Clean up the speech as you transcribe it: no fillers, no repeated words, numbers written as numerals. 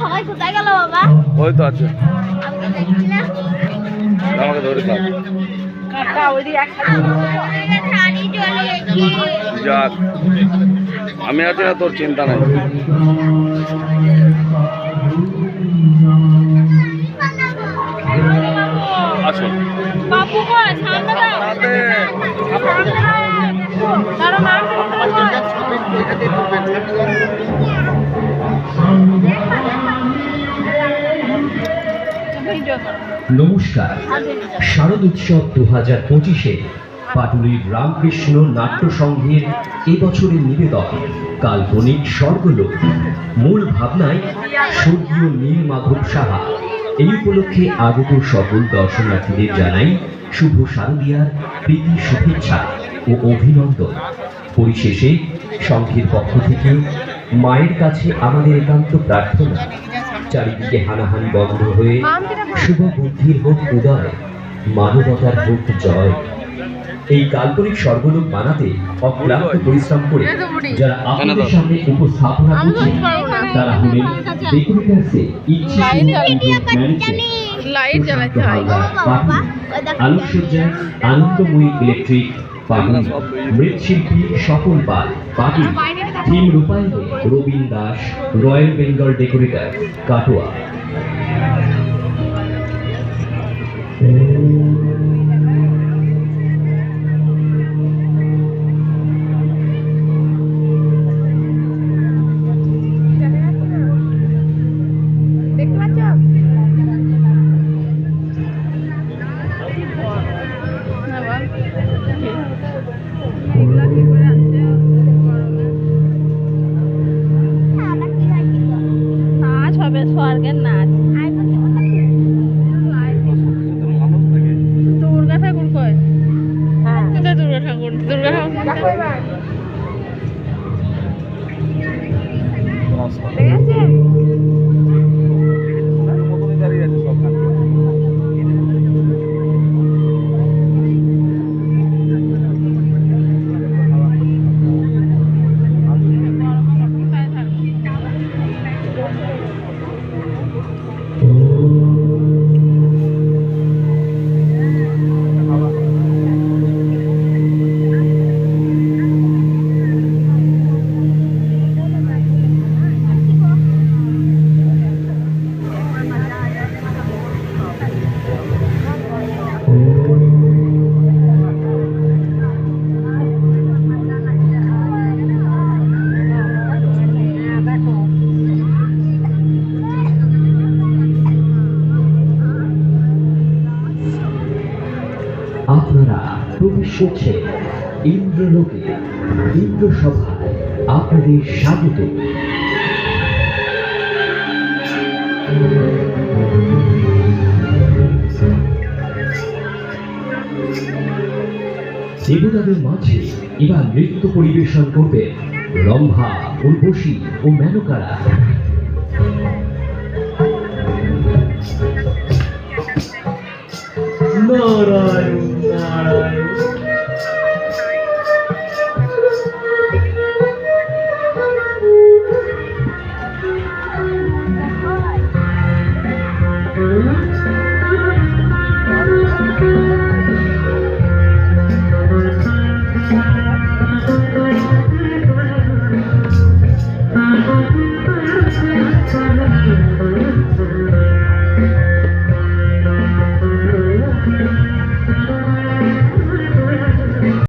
সবাই কোথায় গেল বাবা? ওই তো আছে, আমি দেখছি না। আমাকে ধরে থাক। কাটা ওই দিকে একটা শাড়ি চলে গেছে। যাক, আমি আছি না, তোর চিন্তা নাই। আসুন বাবু কই? সামনে দাও। সামনে দাও। তার নাম নমস্কার। শারদ উৎসব 2025-এ পাটুলির রামকৃষ্ণ নাট্য সংঘের এবছরের নিবেদন কাল্পনিক স্বর্গলোক। মূল ভাবনায় স্বর্গীয় নীল মাধব সাহা। এই উপলক্ষে আগত সকল দর্শনার্থীদের জানাই শুভ শারদীয়ার প্রীতি শুভেচ্ছা ও অভিনন্দন। পরিশেষে সংঘের পক্ষ থেকে মায়ের কাছে আমাদের একান্ত প্রার্থনা, চারিদিকে হানাহানি বন্ধ হয়ে শুভ বুদ্ধির হোক উদয়, মানবতার হোক জয়। এই কাল্পনিক স্বর্গলোক বানাতে অক্লান্ত পরিশ্রম করে যারা আপনাদের সামনে উপস্থাপনা করছেন তারা হলেন ডেকোরেটরসে আলোকসজ্জায় আনন্দময়ী ইলেকট্রিক পাটুলি, মৃৎশিল্পী স্বপন পাল পাটুলি, থিম রূপায়ণে রবীন দাস, রয়্যাল বেঙ্গল ডেকোরেটর কাটোয়া। নাচ হবে, স্বর্গের নাচ। দুর্গা ঠাকুর কই? কোথায় দুর্গা ঠাকুর? দুর্গা ঠাকুর ঠিক আছে। আপনারা প্রবেশ করছেন ইন্দ্রলোকে। ইন্দ্রসভায় আপনাদের স্বাগত। দেবতাদের মাঝে এবার নৃত্য পরিবেশন করবে রম্ভা, উর্বশী ও মেনকারা। নারায়ণ